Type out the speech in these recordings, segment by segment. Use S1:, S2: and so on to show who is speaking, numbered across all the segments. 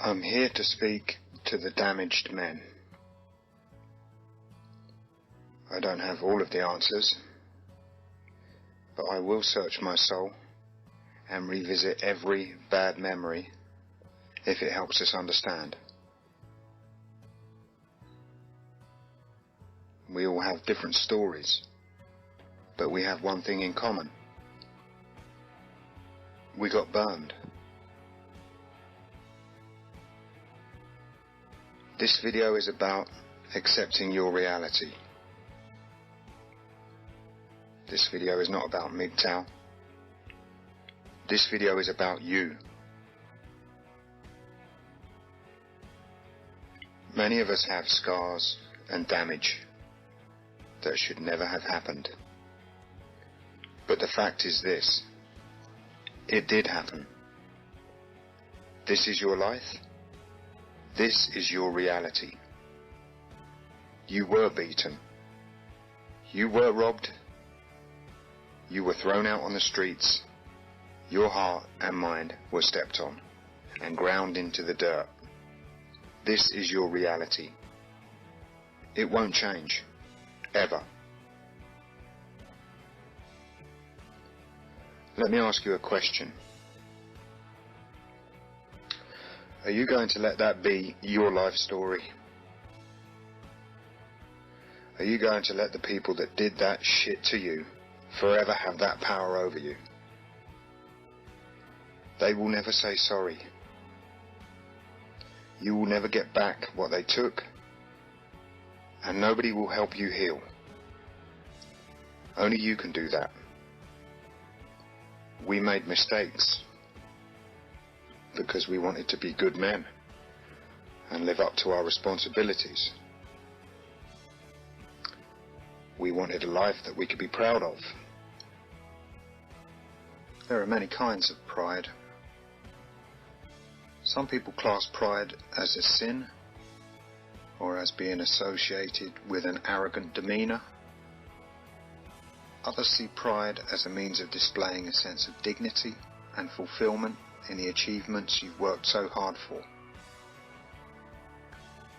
S1: I'm here to speak to the damaged men. I don't have all of the answers, but I will search my soul and revisit every bad memory if it helps us understand. We all have different stories, but we have one thing in common. We got burned. This video is about accepting your reality. This video is not about MGTOW. This video is about you. Many of us have scars and damage that should never have happened. But the fact is this: it did happen. This is your life. This is your reality. You were beaten. You were robbed. You were thrown out on the streets. Your heart and mind were stepped on and ground into the dirt. This is your reality. It won't change, ever. Let me ask you a question. Are you going to let that be your life story? Are you going to let the people that did that shit to you forever have that power over you? They will never say sorry. You will never get back what they took, and nobody will help you heal. Only you can do that. We made mistakes because we wanted to be good men and live up to our responsibilities. We wanted a life that we could be proud of. There are many kinds of pride. Some people class pride as a sin, or as being associated with an arrogant demeanour. Others see pride as a means of displaying a sense of dignity and fulfilment in the achievements you've worked so hard for.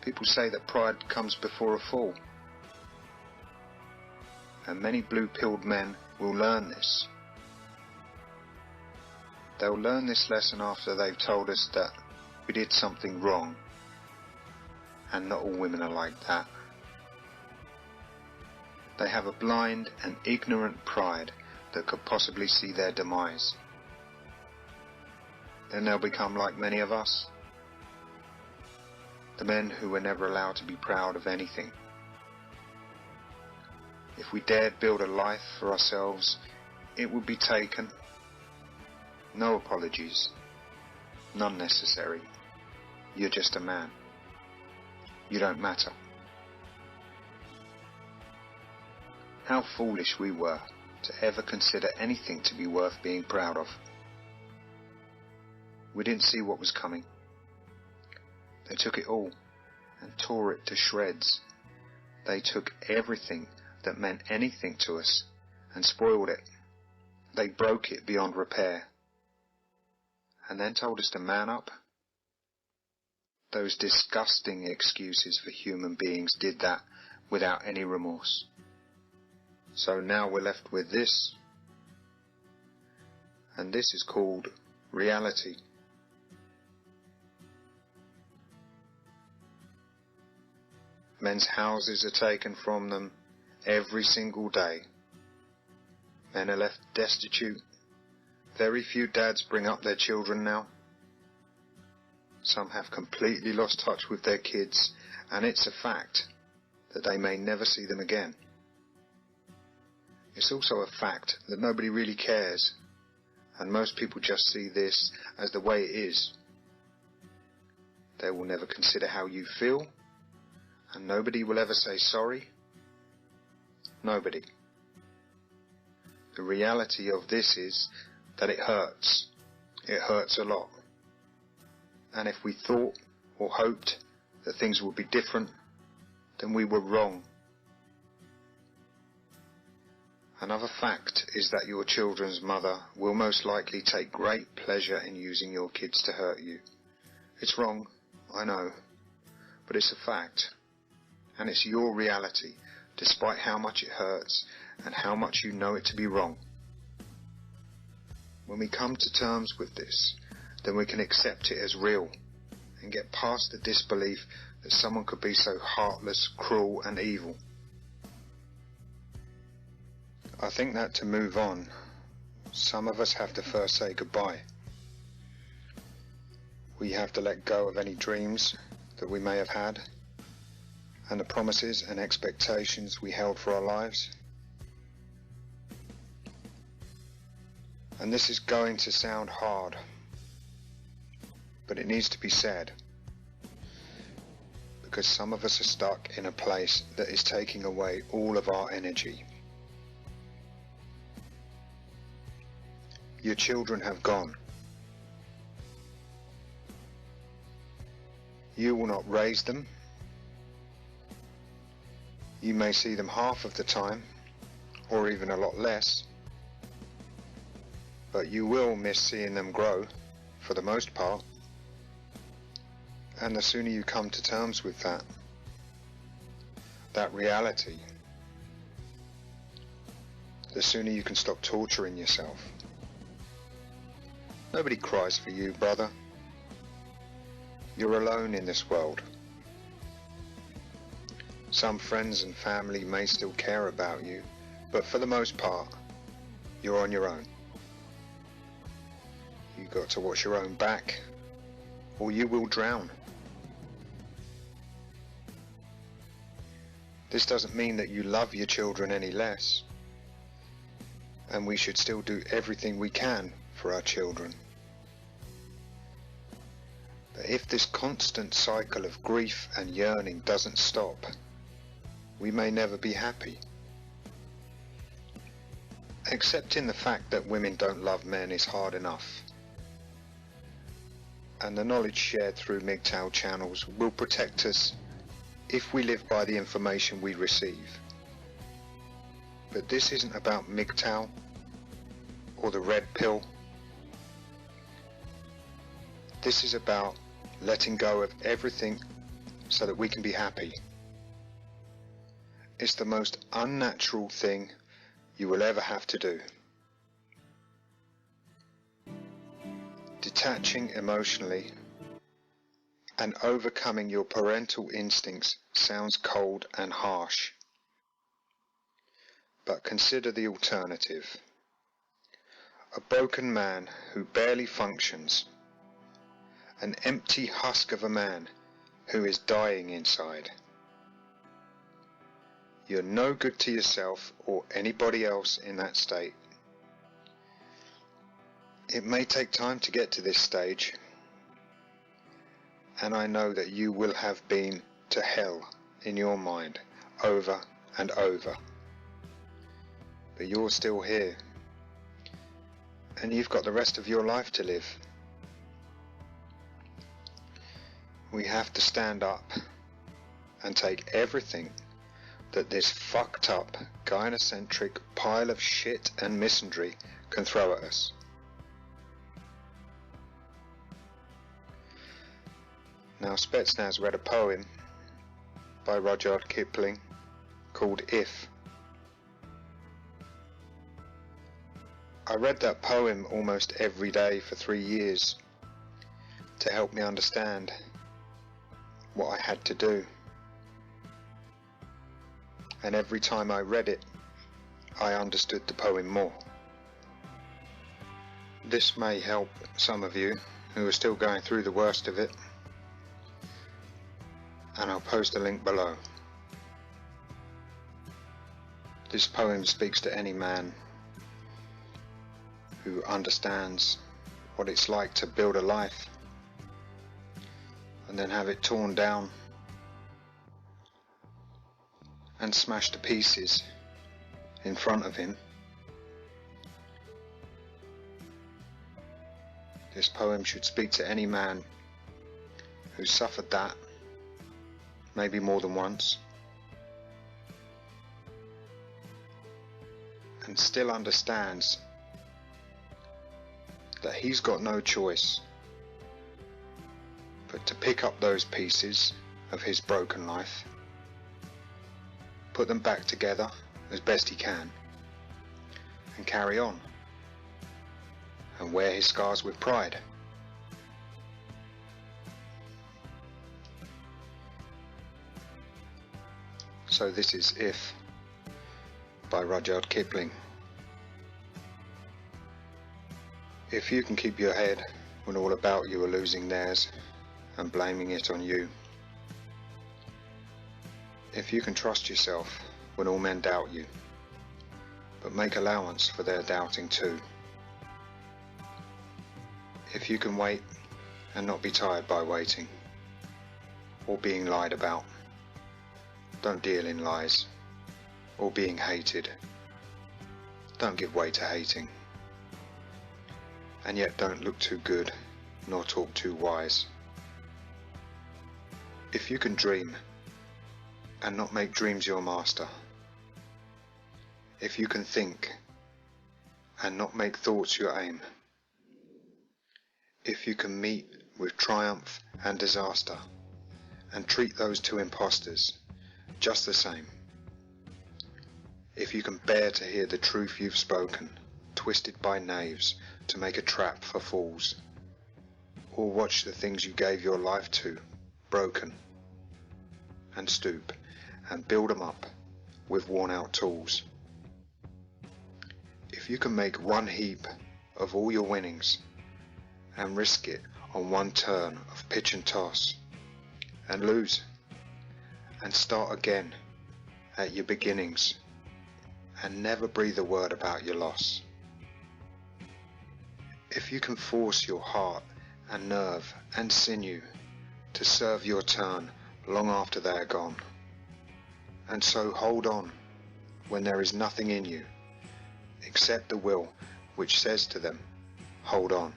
S1: People say that pride comes before a fall, and many blue-pilled men will learn this. They'll learn this lesson after they've told us that we did something wrong, and not all women are like that. They have a blind and ignorant pride that could possibly see their demise. Then they'll become like many of us, the men who were never allowed to be proud of anything. If we dared build a life for ourselves, it would be taken. No apologies. None necessary. You're just a man. You don't matter. How foolish we were to ever consider anything to be worth being proud of. We didn't see what was coming. They took it all and tore it to shreds. They took everything that meant anything to us and spoiled it. They broke it beyond repair, and then told us to man up. Those disgusting excuses for human beings did that without any remorse. So now we're left with this, and this is called reality. Men's houses are taken from them every single day. Men are left destitute. Very few dads bring up their children now. Some have completely lost touch with their kids, and it's a fact that they may never see them again. It's also a fact that nobody really cares, and most people just see this as the way it is. They will never consider how you feel, and nobody will ever say sorry. Nobody. The reality of this is that it hurts. It hurts a lot. And if we thought or hoped that things would be different, then we were wrong. Another fact is that your children's mother will most likely take great pleasure in using your kids to hurt you, It's wrong, I know, but it's a fact, and it's your reality, despite how much it hurts and how much you know it to be wrong. When we come to terms with this, then we can accept it as real and get past the disbelief that someone could be so heartless, cruel and evil. I think that to move on, some of us have to first say goodbye. We have to let go of any dreams that we may have had and the promises and expectations we held for our lives. And this is going to sound hard, but it needs to be said, because some of us are stuck in a place that is taking away all of our energy. Your children have gone. You will not raise them. You may see them half of the time, or even a lot less, but you will miss seeing them grow, for the most part. And the sooner you come to terms with that reality, the sooner you can stop torturing yourself. Nobody cries for you, brother. You're alone in this world. Some friends and family may still care about you, but for the most part, you're on your own. You've got to watch your own back, or you will drown. This doesn't mean that you love your children any less, and we should still do everything we can for our children. But if this constant cycle of grief and yearning doesn't stop, we may never be happy. Accepting the fact that women don't love men is hard enough, and the knowledge shared through MGTOW channels will protect us if we live by the information we receive. But this isn't about MGTOW or the red pill. This is about letting go of everything so that we can be happy. It's the most unnatural thing you will ever have to do. Detaching emotionally and overcoming your parental instincts sounds cold and harsh. But consider the alternative. A broken man who barely functions. An empty husk of a man who is dying inside. You're no good to yourself or anybody else in that state. It may take time to get to this stage, and I know that you will have been to hell in your mind over and over. But you're still here, and you've got the rest of your life to live. We have to stand up and take everything that this fucked up, gynocentric pile of shit and misandry can throw at us. Now, Spetsnaz read a poem by Rudyard Kipling called If. I read that poem almost every day for 3 years to help me understand what I had to do. And every time I read it, I understood the poem more. This may help some of you who are still going through the worst of it, and I'll post a link below. This poem speaks to any man who understands what it's like to build a life and then have it torn down and smashed to pieces in front of him. This poem should speak to any man who suffered that, maybe more than once, and still understands that he's got no choice pick up those pieces of his broken life, put them back together as best he can, and carry on, and wear his scars with pride. So this is If by Rudyard Kipling. If you can keep your head when all about you are losing theirs and blaming it on you, if you can trust yourself when all men doubt you, but make allowance for their doubting too, if you can wait and not be tired by waiting or being lied about, don't deal in lies, or being hated, don't give way to hating, and yet don't look too good nor talk too wise. If you can dream and not make dreams your master, if you can think and not make thoughts your aim, if you can meet with triumph and disaster and treat those two impostors just the same, if you can bear to hear the truth you've spoken twisted by knaves to make a trap for fools, or watch the things you gave your life to broken, and stoop and build 'em up with worn out tools, if you can make one heap of all your winnings and risk it on one turn of pitch and toss and lose and start again at your beginnings and never breathe a word about your loss, if you can force your heart and nerve and sinew to serve your turn long after they are gone, and so hold on when there is nothing in you except the will which says to them, hold on,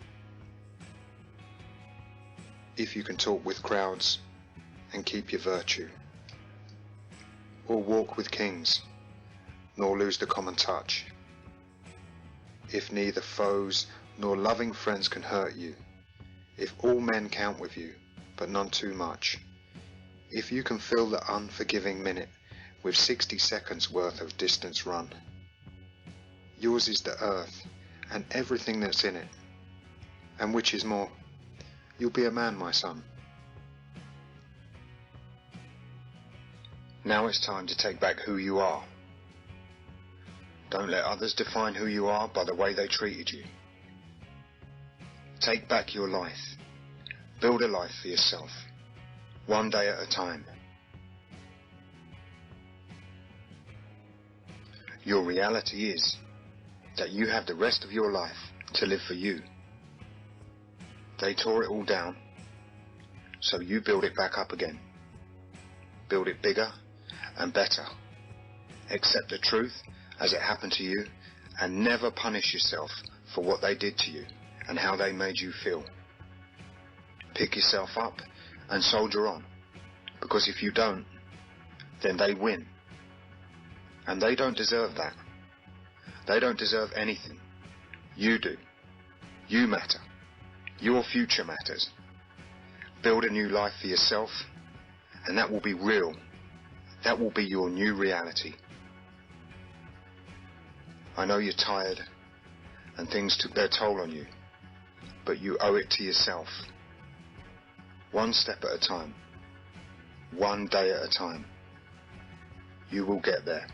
S1: if you can talk with crowds and keep your virtue, or walk with kings nor lose the common touch, if neither foes nor loving friends can hurt you, if all men count with you but none too much, if you can fill the unforgiving minute with 60 seconds worth of distance run, yours is the earth and everything that's in it, and which is more, you'll be a man, my son. Now it's time to take back who you are. Don't let others define who you are by the way they treated you. Take back your life. Build a life for yourself, one day at a time. Your reality is that you have the rest of your life to live for you. They tore it all down, so you build it back up again. Build it bigger and better. Accept the truth as it happened to you, and never punish yourself for what they did to you and how they made you feel. Pick yourself up and soldier on, because if you don't, then they win. And they don't deserve that. They don't deserve anything. You do. You matter. Your future matters. Build a new life for yourself, and that will be real. That will be your new reality. I know you're tired and things took their toll on you, but you owe it to yourself. One step at a time, one day at a time. You will get there.